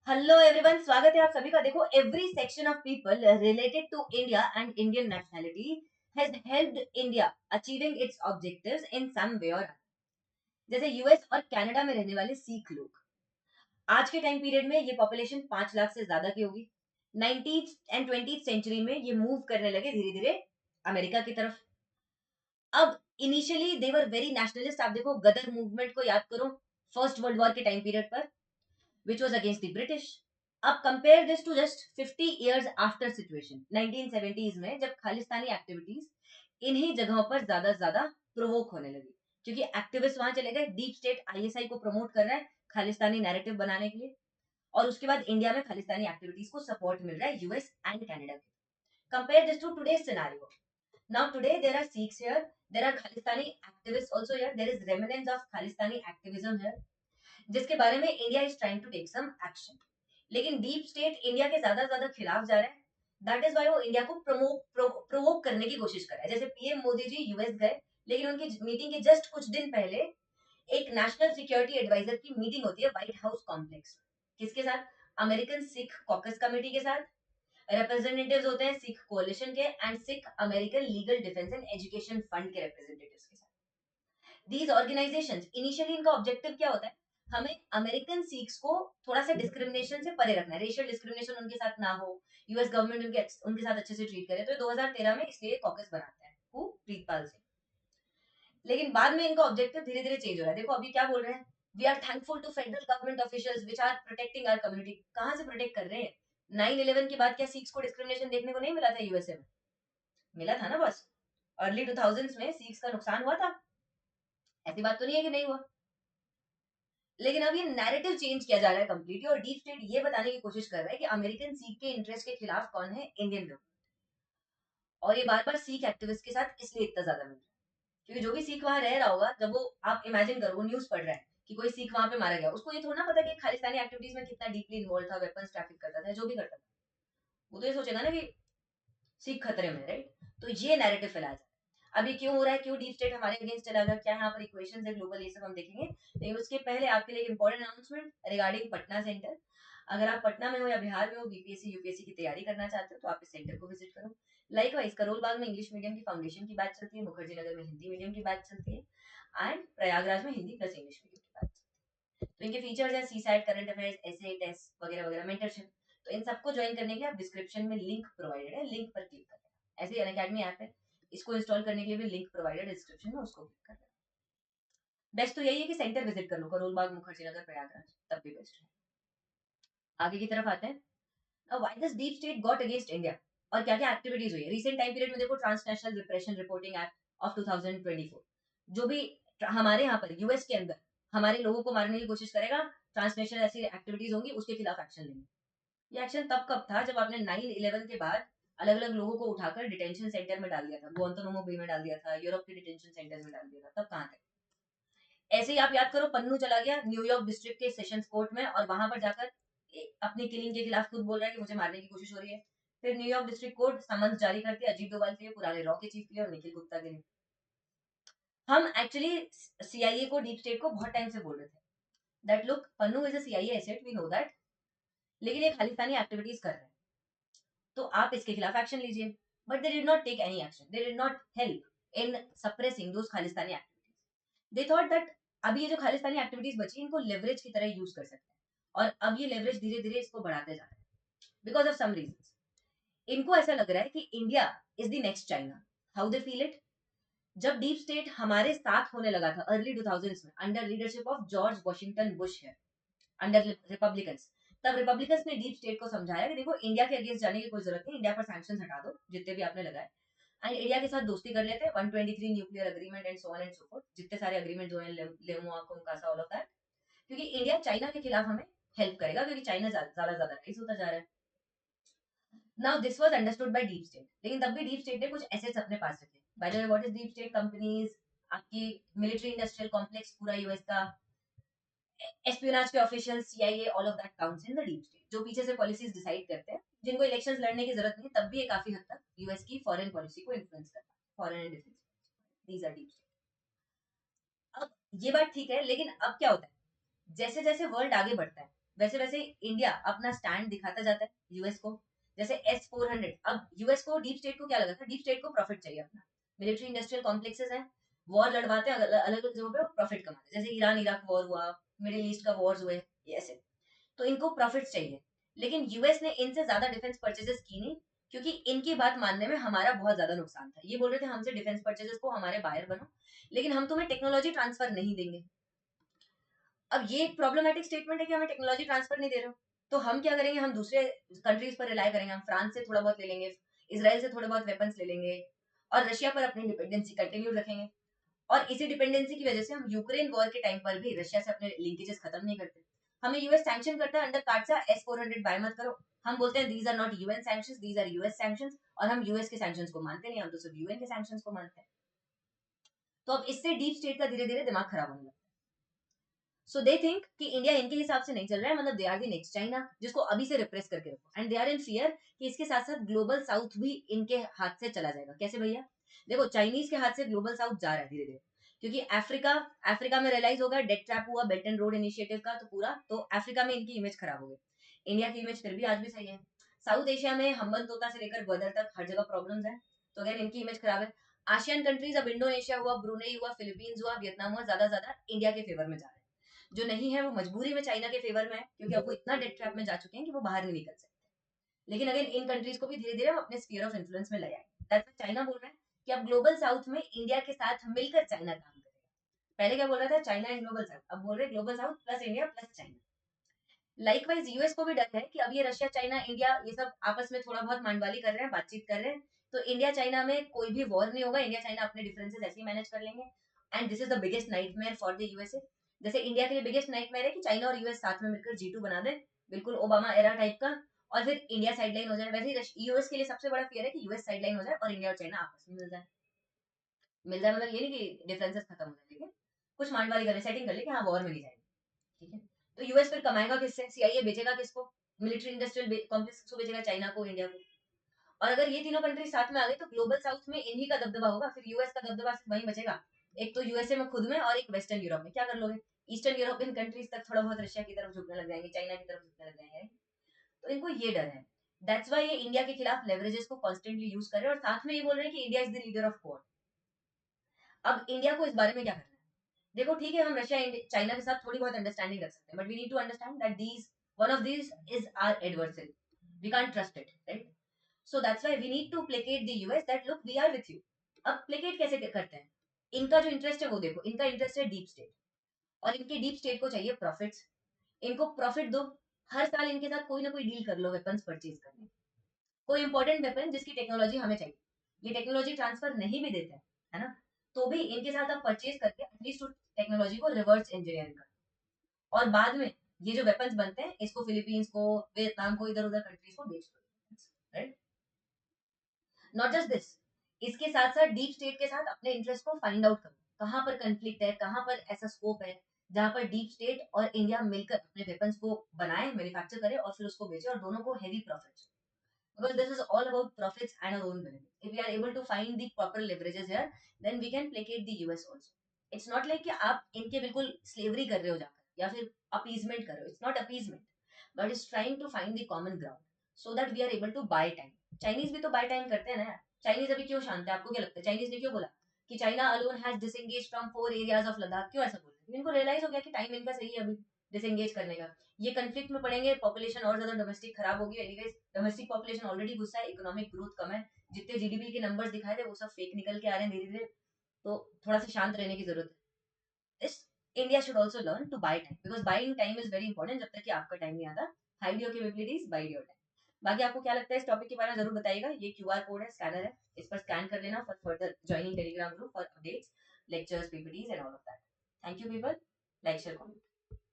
Hello everyone, स्वागत है आप सभी का। देखो, every section of people related to India and Indian nationality has helped India achieving its objectives in some way और जैसे यूएस और कनाडा में रहने वाले सिख लोग आज के टाइम पीरियड में ये पॉपुलेशन 5 लाख से ज्यादा की होगी। 19th एंड 20th सेंचुरी में ये मूव करने लगे धीरे धीरे अमेरिका की तरफ। अब initially they were very nationalist. आप देखो, गदर मूवमेंट को याद करो, फर्स्ट वर्ल्ड वॉर के टाइम पीरियड पर, which was against the British. अब compare this to just 50 years after situation 1970s में, जब खालिस्तानी एक्टिविटीज इन्हीं जगहों पर ज्यादा प्रोवोक होने लगी, क्योंकि एक्टिविस्ट वहां चले गए। डीप स्टेट आईएसआई को प्रमोट कर रहा है खालिस्तानी नैरेटिव बनाने के लिए, और उसके बाद इंडिया में खालिस्तानी एक्टिविटीज को सपोर्ट मिल रहा है यूएस एंड कनाडा के। Compare this to today scenario. Now today there are Sikhs here, there are Khalistani activists also here, there is remnants of Khalistani activism here, जिसके बारे में India is trying to take some action. लेकिन deep state India के ज्यादा खिलाफ जा रहा है। दैट इज वाई वो इंडिया को प्रोवोक करने की कोशिश कर रहा है। जैसे पीएम मोदी जी यूएस गए, लेकिन उनकी मीटिंग के जस्ट कुछ दिन पहले एक नेशनल सिक्योरिटी एडवाइजर की मीटिंग होती है व्हाइट हाउस कॉम्प्लेक्स। किसके साथ? अमेरिकन सिख कॉकस कमेटी के साथ। रिप्रेजेंटेटिव्स होते हैं सिख कोalition के and Sikh American legal defence and education fund के रिप्रेजेंटेटिव्स के साथ। दीज ऑर्गेनाइजेशंस इनिशियली इनका ऑब्जेक्टिव क्या होता है? हमें अमेरिकन सिख्स को थोड़ा सा डिस्क्रिमिनेशन से परे रखना है, रेशियल डिस्क्रिमिनेशन उनके साथ ना हो, यूएस गवर्नमेंट उनके साथ अच्छे से ट्रीट करे। तो 2013 में इसलिए कॉकस बनाते हैं प्रीतपाल सिंह। लेकिन बाद में इनका ऑब्जेक्टिव धीरे धीरे चेंज हो रहा है। देखो अभी क्या बोल रहे हैं, we are thankful to federal government officials which are protecting our community. कहां से प्रोटेक्ट कर रहे हैं? 9/11 के बाद क्या सिख्स को डिस्क्रिमिनेशन देखने को नहीं मिला था यूएसए में? मिला था ना बस। अर्ली 2000s में सिख्स का नुकसान हुआ था, ऐसी बात तो नहीं है कि नहीं हुआ। लेकिन अब ये नैरेटिव चेंज किया जा रहा है कंप्लीटली, और डीप स्टेट ये बताने की कोशिश कर रहा है कि अमेरिकन सिख के इंटरेस्ट के खिलाफ कौन है? इंडियन लोग। और ये बार बार सिख एक्टिविस्ट के साथ इसलिए इतना ज्यादा मिल रहा है, क्योंकि जो भी सिख वहां रह रहा होगा, जब वो, आप इमेजिन करो, वो न्यूज पढ़ रहा है कि कोई सिख वहां पे मारा गया, उसको ये थोड़ा ना पता कि खालिस्तानी एक्टिविटीज में कितना डीपली इन्वॉल्व था, वेपन्स ट्रैफिक करता था, जो भी करता था। वो तो ये सोचेगा ना कि सिख खतरे में, राइट? तो ये नैरेटिव फैलाया जाता है। अभी क्यों हो रहा है, क्यों डीप स्टेट हमारे अगेंस्ट चला गया, क्या यहाँ पर इक्वेशंस है ग्लोबल, ये सब हम देखेंगे। लेकिन उसके पहले आपके लिए एक important announcement regarding Patna centre. अगर आप पटना में हो या बिहार में हो, बीपीएससी यूपीएससी की तैयारी करना चाहते हो, तो आप इस सेंटर को विजिट करो। लाइकवाइज करोल बाग में इंग्लिश मीडियम की फाउंडेशन की बैच चलती है, मुखर्जी नगर में हिंदी मीडियम की बैच चलती है, एंड प्रयागराज में हिंदी प्लस इंग्लिश मीडियम की बैच। तो इनके फीचर्स हैं सी साइड, करंट अफेयर्स, एसे टेस्ट वगैरह वगैरह, मेंटरशिप। तो इन सबको ज्वाइन करने के लिए आप डिस्क्रिप्शन में लिंक प्रोवाइडेड है, लिंक पर क्लिक करें। ऐसे अनअकैडमी ऐप है, इसको इंस्टॉल करने के लिए भी लिंक प्रोवाइडेड है डिस्क्रिप्शन में, उसको क्लिक कर लें। बेस्ट तो यही है कि सेंटर विजिट कर लो, करोल बाग, मुखर्जी नगर, प्रयागराज, तब भी बेस्ट है। आगे की तरफ आते हैं। Why this deep state got against India, और क्या क्या एक्टिविटीज हुई है रिसेंट टाइम पीरियड में। देखो, transnational repression reporting act of 2024, जो भी हमारे यहाँ पर यूएस के अंदर हमारे लोगों को मारने की कोशिश करेगा, ट्रांसनेशनल ऐसी एक्टिविटीज होंगी, उसके खिलाफ एक्शन लेंगे। ये एक्शन तब कब था? जब आपने 9/11 के बाद अलग अलग लोगों को उठाकर डिटेंशन सेंटर में डाल दिया था, गुआंतानामो बे में डाल दिया था, यूरोप के डिटेंशन सेंटर में डाल दिया था। तब कहाँ थे? ऐसे ही आप याद करो, पन्नू चला गया न्यूयॉर्क डिस्ट्रिक्ट के सेशंस कोर्ट में, और वहां पर जाकर अपनी किलिंग के खिलाफ खुद बोल रहा है कि मुझे मारने की कोशिश हो रही है। फिर न्यूयॉर्क डिस्ट्रिक्ट कोर्ट समन्स जारी करती है अजीत डोभाल के लिए, पुराने रॉ के चीफ के लिए, और निखिल गुप्ता के लिए। हम एक्चुअली सीआईए को, डीप स्टेट को बहुत टाइम से बोल रहे थे that look, Pannun is a CIA asset, we know that, लेकिन ये खालिस्तानी एक्टिविटीज कर रहे हैं, तो आप इसके खिलाफ एक्शन लीजिए। But they did not take any action, they did not help in suppressing those Khalistani activities. They thought that अभी ये जो खालिस्तानी एक्टिविटीज बची, इनको लेवरेज की तरह यूज कर सकते हैं, और अब ये लेवरेज धीरे धीरे इसको बढ़ाते जा रहे हैं बिकॉज ऑफ सम रीजंस। इनको ऐसा लग रहा है कि India is the next China. How they feel it? जब डीप स्टेट हमारे साथ होने लगा था अर्ली 2000s में, under leadership of George Washington Bush है, अंडर रिपब्लिकन्स, तब रिपब्लिकन्स ने डीप स्टेट को समझाया कि देखो, इंडिया के अगेंस्ट जाने की कोई जरूरत नहीं, इंडिया पर सैंक्शंस हटा दो जितने भी आपने लगाए, एंड इंडिया के साथ दोस्ती कर लेते हैं, 123 nuclear agreement and so on and so fourth, जितने सारे अग्रीमेंट जो है, लेमुआ कोंकासा, ऑल ऑफ दैट, क्योंकि इंडिया चाइना के खिलाफ हमें हेल्प करेगा, क्योंकि चाइना ज्यादा ज्यादा राइज होता जा रहा है। Now this was understood by deep state, लेकिन तब भी डीप स्टेट ने कुछ एसेट्स अपने पास रखे। By the way, what is deep state? Companies, आपकी मिलिट्री इंडस्ट्रियल कॉम्प्लेक्स पूरा यूएस का, एस्पियोनाज के official, CIA, all of that counts in the deep state, जो पीछे से पॉलिसीज डिसाइड करते हैं, जिनको इलेक्शंस लड़ने की जरूरत नहीं, तब भी ये काफी हद तक यूएस की फॉरेन पॉलिसी को इन्फ्लुएंस करता है, foreign and defence. These are deep state. अब ये बात ठीक है, लेकिन अब क्या होता है, जैसे जैसे वर्ल्ड आगे बढ़ता है, वैसे वैसे इंडिया अपना स्टैंड दिखाता जाता है यूएस को। जैसे S-400, अब यूएस को, डीप स्टेट को क्या लगा था, डीप स्टेट को प्रॉफिट चाहिए अपना, मिलिट्री इंडस्ट्रियल कॉम्प्लेक्सेस हैं, वॉर लड़वाते हैं अलग अलग जगहों पे, प्रॉफिट कमाते हैं, जैसे ईरान इराक वॉर हुआ, मिडिल ईस्ट का वॉर्स हुए, ऐसे। तो इनको प्रॉफिट चाहिए, लेकिन यूएस ने इनसे ज्यादा डिफेंस परचेजेस की नहीं, क्योंकि इनकी बात मानने में हमारा बहुत ज्यादा नुकसान था। ये बोल रहे थे हमसे डिफेंस परचेजेस को हमारे बायर बनो, लेकिन हम तुम्हें टेक्नोलॉजी ट्रांसफर नहीं देंगे। अब ये एक प्रॉब्लमेटिक स्टेटमेंट है कि हमें टेक्नोलॉजी ट्रांसफर नहीं दे रहे हो, तो हम क्या करेंगे, हम दूसरे कंट्रीज पर रिलाई करेंगे, हम फ्रांस से थोड़ा बहुत ले लेंगे, इसराइल से थोड़े बहुत वेपन्स ले लेंगे, और रशिया पर अपनी डिपेंडेंसी कंटिन्यू रखेंगे। और इसी डिपेंडेंसी की वजह से हम यूक्रेन वॉर के टाइम पर भी रशिया से अपने लिंकेजेस खत्म नहीं करते। हमें यूएस सैंक्शन करता है अंडर कार्डसा, S-400 बाय मत करो। हम बोलते हैं these are not UN sanctions, these are US sanctions, और हम यूएस के सैंक्शंस को मानते नहीं, हम तो सिर्फ यूएन के सैंक्शंस को मानते हैं। तो अब इससे डीप स्टेट का धीरे धीरे दिमाग खराब होने लगता है। सो दे थिंक कि इंडिया इनके हिसाब से नहीं चल रहा है, मतलब they are the next China, जिसको अभी से रिप्रेस करके रखो, and they are in fear कि इसके साथ साथ ग्लोबल साउथ भी इनके हाथ से चला जाएगा। कैसे भैया, देखो चाइनीज के हाथ से ग्लोबल साउथ जा रहा है धीरे धीरे, क्योंकि अफ्रीका, अफ्रीका में रियलाइज होगा, डेट ट्रैप हुआ बेल्ट एंड रोड इनिशिएटिव का, तो पूरा तो अफ्रीका में इनकी इमेज खराब हो गई। इंडिया की इमेज फिर भी आज भी सही है। साउथ एशिया में हम्बन तोता से लेकर ग्वादर तक हर जगह प्रॉब्लम्स है, तो अगर इनकी इमेज खराब है। आसियान कंट्रीज, अब इंडोनेशिया हुआ, ब्रुनेई हुआ, फिलीपींस हुआ, वियतनाम हुआ, ज्यादा ज्यादा इंडिया के फेवर में जा रहे हैं। जो नहीं है वो मजबूरी में चाइना के फेवर में है, क्योंकि अब वो इतना डेट ट्रैप में जा चुके हैं कि वो बाहर नहीं निकल सकते। लेकिन अगर इन कंट्रीज को भी धीरे धीरे हम अपने स्फीयर ऑफ इन्फ्लुएंस में ले आए, दैट्स व्हाई चाइना बोल रहा है कि अब ग्लोबल साउथ में इंडिया के साथ मिलकर चाइना काम करेगा। पहले क्या बोल रहा था, चाइना एंड ग्लोबल साउथ, अब बोल रहे global south plus India plus China. Likewise US को भी डर है कि अब ये रशिया चाइना इंडिया ये सब आपस में थोड़ा बहुत मांडवाली कर रहे हैं, बातचीत कर रहे हैं, तो इंडिया चाइना में कोई भी वॉर नहीं होगा, इंडिया चाइना अपने डिफरेंसेस ऐसे ही मैनेज कर लेंगे। And this is the biggest nightmare for the USA. जैसे इंडिया के लिए बिगेस्ट नाइटमेयर है कि चाइना और यूएस साथ में मिलकर G2 बना दे, बिल्कुल ओबामा एरा टाइप का, और फिर इंडिया साइडलाइन हो जाए। वैसे ही यूएस के लिए सबसे बड़ा फियर है कि यूएस साइडलाइन हो जाए और इंडिया और चाइना आपस में मिल जाए। मिल जाए मतलब ये नहीं कि डिफरेंसेस खत्म हो जाए, लेकिन कुछ मांडवाली कर ले, सेटिंग कर ले कि हाँ वॉर में नहीं जाएगी, ठीक है। तो यूएस फिर कमाएगा किससे, सीआईए बेचेगा किसको, मिलिट्री इंडस्ट्रियल कॉम्प्लेक्स को बेचेगा, चाइना को, इंडिया को। और अगर ये तीनों कंट्री साथ में आ गई तो ग्लोबल साउथ में इन्हीं का दबदबा होगा, फिर यूएस का दबदबा सिर्फ वहीं बचेगा, एक तो यूएसए में खुद में, और एक वेस्टर्न यूरोप में। क्या कर लोगे, ईस्टर्न यूरोपियन कंट्रीज तक थोड़ा बहुत रशिया की तरफ झुकने लग जाएंगे, चाइना की तरफ झुकने लग जाएंगे। तो इनको ये डर है, दैट्स व्हाई ये इंडिया के खिलाफ लेवरेजेस को कॉन्स्टेंटली यूज कर रहे हैं, और साथ में ये बोल रहे हैं कि India is the leader of core. अब इंडिया को इस बारे में क्या करना है, देखो ठीक है, हम रशिया चाइना के साथ थोड़ी बहुत अंडरस्टैंडिंग रख सकते हैं, but we need to understand that these one of these is our adversary, we can't trust it, right. So that's why we need to placate the US that look we are with you. अब placate कैसे करते हैं, इनका जो interest है वो देखो, इनका इंटरेस्ट है डीप स्टेट, और इनके डीप स्टेट को चाहिए प्रॉफिट्स। इनको प्रॉफिट दो, हर साल इनके साथ कोई ना कोई डील कर लो वेपन्स परचेज करने, कोई इंपॉर्टेंट वेपन जिसकी टेक्नोलॉजी हमें चाहिए, ये टेक्नोलॉजी ट्रांसफर नहीं भी देते हैं, है ना, तो भी इनके साथ आप परचेज करके एटलीस्ट टेक्नोलॉजी को रिवर्स इंजीनियरिंग कर, और बाद में ये जो वेपन्स बनते हैं इसको फिलीपींस को, वियतनाम को, इधर उधर कंट्रीज को बेच दो, राइट। नॉट जस्ट दिस, इसके साथ साथ डीप स्टेट के साथ अपने इंटरेस्ट को फाइंड आउट करो, कहाँ पर कंफ्लिक्ट है, कहाँ पर ऐसा स्कोप है जहां पर डीप स्टेट और इंडिया मिलकर अपने वेपन्स को बनाए, मैन्युफैक्चर करे और फिर उसको बेचे, और दोनों को heavy profits, because this is all about profits and our own benefit. If we are able to find the proper leverages here, then we can placate the US also. It's not like कि आप इनके बिल्कुल slavery कर रहे हो जाकर, या फिर अपीजमेंट कर रहे हो, it's not appeasement, but it's trying to find the common ground so that we are able to buy time. Chinese भी तो बाय टाइम करते हैं ना यार, चाइनीज अभी क्यों शांत है, आपको क्या लगता है, चाइनीज ने क्यों बोला कि China alone has disengage from 4 areas of Ladakh, क्यों ऐसा बोल रहे हैं, इनको रियलाइज हो गया कि टाइम इनका सही है अभी डिसएंगेज करने का। ये कंफ्लिक्ट में पड़ेंगे, पॉपुलेशन और ज्यादा डोमेस्टिक खराब होगी, एनीवेज डोमेस्टिक पॉपुलेशन ऑलरेडी गुस्सा है, इकोनॉमिक ग्रोथ कम है, जितने जीडीपी के नंबर्स दिखाए थे वो सब फेक निकल के आ रहे हैं धीरे धीरे, तो थोड़ा सा शांत रहने की जरूरत है। इस India should also learn to buy time, because buying time is very important, जब तक कि आपका टाइम नहीं आता, hide your capabilities, buy your time. बाकी आपको क्या लगता है इस टॉपिक के बारे में जरूर बताइएगा, ये क्यूआर कोड है, स्कैनर है, इस पर स्कैन कर लेना for further joining Telegram group for updates, lectures, PPTs and all of that. Thank you people, like share comment.